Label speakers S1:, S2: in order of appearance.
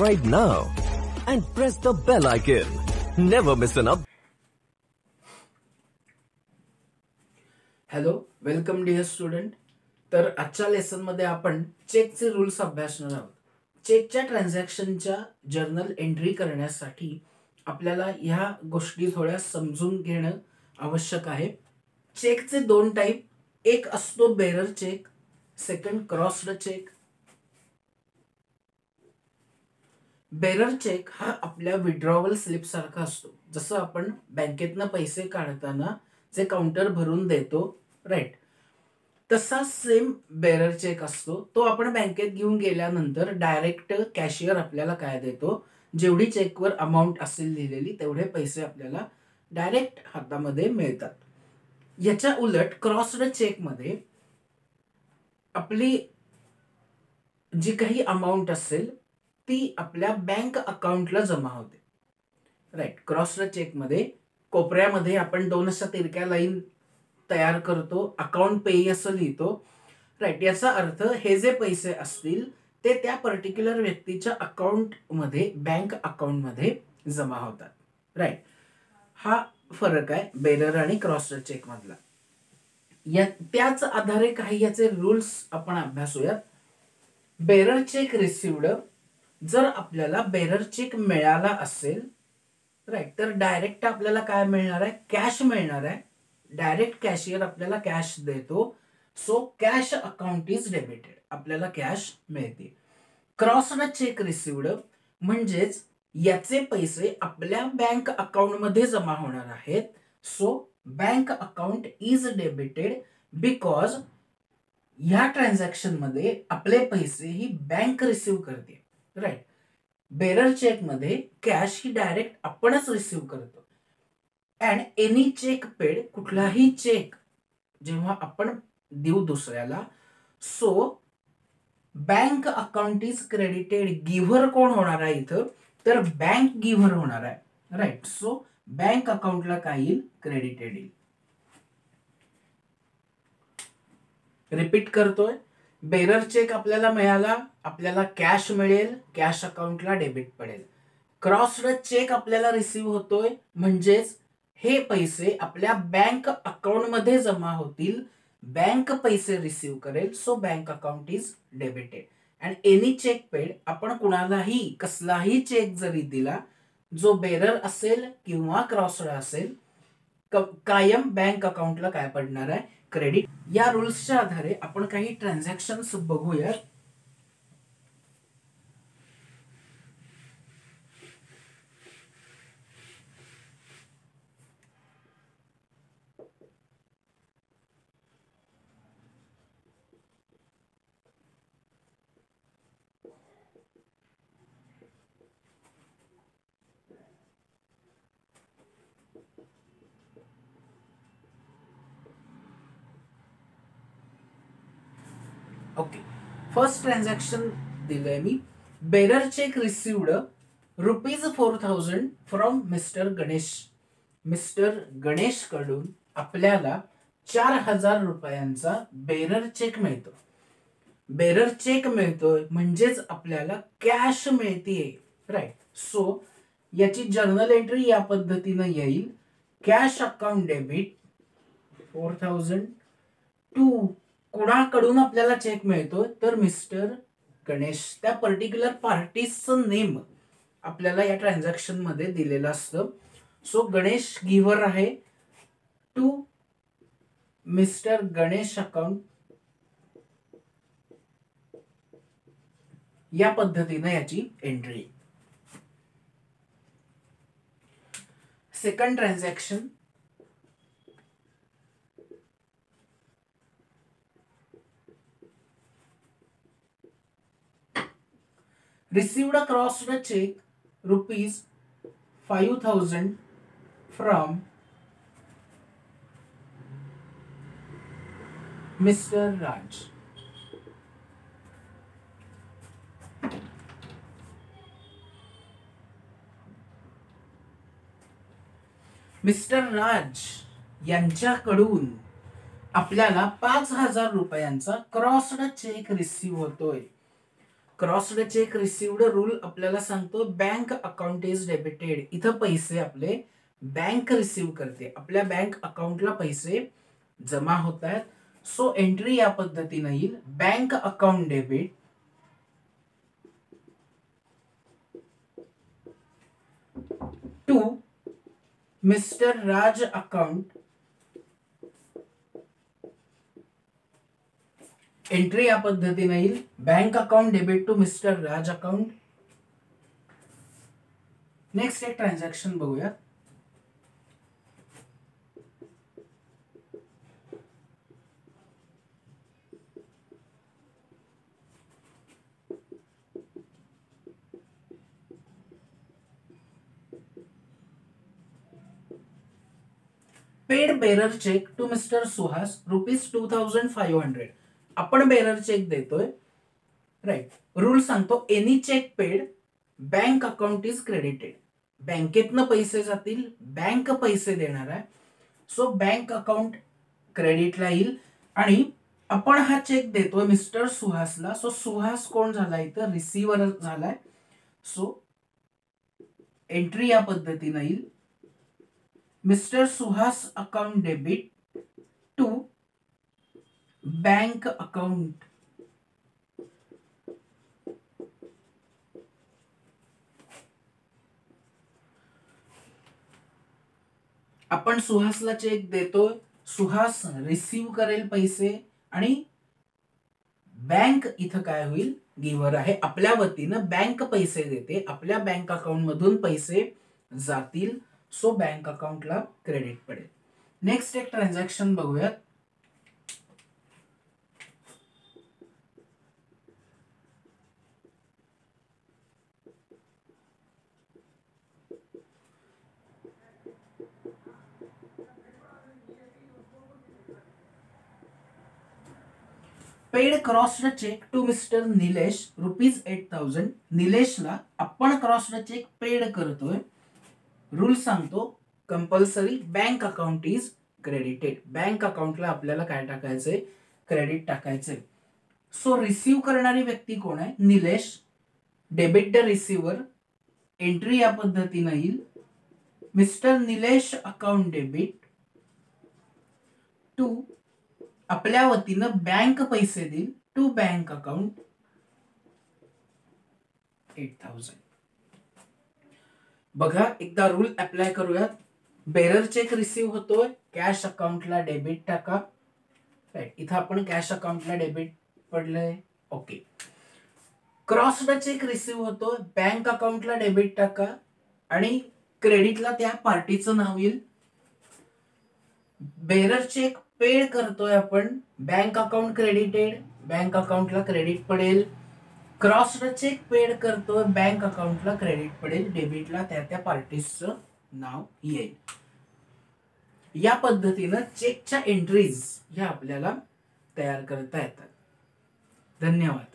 S1: subscribe now and press the bell icon. Never miss an update.
S2: Hello, welcome dear student. तर आजच्या lesson मध्ये आपण चेकचे rules अभ्यासणार आहोत. चेकच्या ट्रान्झॅक्शनच्या जर्नल एंट्री करण्यासाठी आपल्याला ह्या गोष्टी थोड्या समजून घेणं आवश्यक आहे. चेकचे दोन टाईप, एक असतो bearer check, second crossed cheque. Bearer check हा आपल्या विड्रॉवल स्लिप सारखा असतो. जसं आपण बँकेतनं पैसे काढताना जे काउंटर भरून देतो, राईट, तसा सेम बेरर चेक असतो. तो आपण बँकेत घेऊन गेल्यानंतर डायरेक्ट कॅशियर आपल्याला काय देतो, जेवढी चेकवर अमाऊंट असेल लिहिलेली तेवढे पैसे आपल्याला डायरेक्ट हातामध्ये मिळतात. याच्या उलट क्रॉस्ड चेकमध्ये आपली जी काही अमाऊंट असेल ती आपल्या बँक अकाउंटला जमा होते, राईट. क्रॉस्ड चेकमध्ये कोपऱ्यामध्ये आपण दोन अशा तिरक्या लाईन तयार करतो, अकाउंट पेई असं लिहितो, राईट. याचा अर्थ हे जे पैसे असतील ते त्या पर्टिक्युलर व्यक्तीच्या अकाउंटमध्ये, बँक अकाउंटमध्ये जमा होतात, राईट. हा फरक आहे बेरर आणि क्रॉस्ड चेक मधला. त्याच आधारे काही याचे रूल्स आपण अभ्यासूयात. बेरर चेक रिसिव्ड, जर आपल्याला बेरर चेक मिळाला असेल, राईट, तर डायरेक्ट आपल्याला काय मिळणार आहे, कॅश मिळणार आहे. डायरेक्ट कॅशियर आपल्याला कॅश देतो, so cash account is debited, आपल्याला कॅश मिळते. क्रॉस्ड चेक रिसिव्ड म्हणजेच याचे पैसे आपल्या बँक अकाउंट मध्ये जमा होणार आहेत, so bank account is debited because ह्या ट्रान्झॅक्शन मध्ये आपले पैसे ही बँक रिसिव्ह करते, राईट. बेरर चेक मध्ये कॅश ही डायरेक्ट आपणच रिसिव्ह करतो. अँड एनी चेक पेड, कुठलाही चेक जेव्हा आपण देऊ दुसऱ्याला, so bank account is credited. Giver कोण होणार आहे इथं, तर बँक गिव्हर होणार आहे, राईट. सो बँक अकाउंटला काय येईल, क्रेडिटेड येईल. रिपीट करतोय, बेरर चेक आपल्याला मिळाला, आपल्याला कॅश मिळेल, कॅश अकाउंटला डेबिट पडेल. क्रॉस्ड चेक आपल्याला रिसिव्ह होतोय म्हणजेच हे पैसे आपल्या बँक अकाउंट मध्ये जमा होतील, बँक पैसे रिसिव्ह करेल, so bank account is debited. And any cheque paid, आपण कुणालाही कसलाही चेक जरी दिला, जो बेरर असेल किंवा क्रॉस्ड असेल, कायम बँक अकाउंटला काय पडणार आहे, क्रेडिट. या रूल्सच्या आधारे आपण काही ट्रान्झॅक्शन्स बघूया. ओके, फर्स्ट ट्रान्झॅक्शन दिलंय मी. Bearer cheque received ₹4,000 from mister Ganesh. Mister Ganesh कडून आपल्याला 4,000 रुपयांचा बेरर चेक मिळतो. बेरर चेक मिळतोय म्हणजेच आपल्याला कॅश मिळतीये, राईट. सो याची जर्नल एंट्री या पद्धतीनं येईल. कॅश अकाउंट डेबिट 4,000 टू, कुणाकडून आपल्याला चेक मिळतोय, तर मिस्टर गणेश. त्या पर्टिक्युलर पार्टीचं नेम आपल्याला या ट्रान्झॅक्शन मध्ये दिलेलं असतं. सो गणेश गिव्हर आहे टू मिस्टर गणेश अकाउंट. या पद्धतीने याची entry. Second transaction, received a crossed check ₹5,000 from Mr. Raj. Mister Raj यांच्याकडून आपल्याला 5,000 रुपयांचा क्रॉस्ड चेक रिसिव्ह होतोय. क्रॉस्ड चेक रिसिव्ड रूल आपल्याला सांगतो बँक अकाउंट इज डेबिटेड. इथं पैसे आपले बँक रिसिव्ह करते, आपल्या बँक अकाउंटला पैसे जमा होत आहेत. सो एंट्री या पद्धतीने येईल bank account debit to mister Raj account. Entry या पद्धतीने येईल bank account debit to mister Raj account. Next एक ट्रान्झॅक्शन बघूया. Paid bearer cheque to mister Suhas ₹2500. आपण बेरर चेक देतोय, राईट. रूल सांगतो any cheque paid bank account is credited. बँकेतनं पैसे जातील, बँक पैसे देणार आहे. सो बँक अकाउंट क्रेडिटला येईल आणि आपण हा चेक देतोय मिस्टर सुहासला. सो सुहास कोण झाला इथं? रिसिव्हर झालाय. सो एंट्री या पद्धतीने येईल mister Suhas account debit to bank account. आपण सुहासला चेक देतोय, सुहास रिसिव्ह करेल पैसे आणि बँक इथं काय होईल? गिव्हर आहे. आपल्या वतीनं बँक पैसे देते, आपल्या बँक अकाउंट मधून पैसे जातील. सो बँक अकाउंटला क्रेडिट पडेल. नेक्स्ट एक ट्रान्झॅक्शन बघूयात. Paid crossed cheque to mister Nilesh ₹8,000. निलेशला आपण क्रॉस्ड चेक पेड करतोय. रूल सांगतो compulsory bank account is credited. Bank अकाउंटला आपल्याला काय टाकायचंय? क्रेडिट टाकायचंय. सो रिसिव्ह करणारी व्यक्ती कोण आहे? Nilesh. Debit the receiver. Entry या पद्धतीने येईल mister Nilesh account debit to आपल्या वतीनं बँक पैसे देईल टू बँक अकाउंट 8,000. बघा एकदा रूल अप्लाय करूयात. बेरर चेक रिसिव्ह होतोय, कॅश अकाउंटला डेबिट टाका. राईट, इथं आपण कॅश अकाउंटला डेबिट पडलंय. ओके. क्रॉस्ड चेक रिसिव्ह होतोय, बँक अकाउंटला डेबिट टाका आणि क्रेडिटला त्या पार्टीचं नाव येईल. बेरर चेक पेड करतोय आपण, बँक अकाउंट क्रेडिटेड, बँक अकाउंटला क्रेडिट पडेल. क्रॉस्ड चेक पेड करतोय, बँक अकाउंटला क्रेडिट पडेल. डेबिटला त्या पार्टीचं नाव येईल. या पद्धतीनं चेकच्या एंट्रीज ह्या आपल्याला तयार करता येतात. धन्यवाद.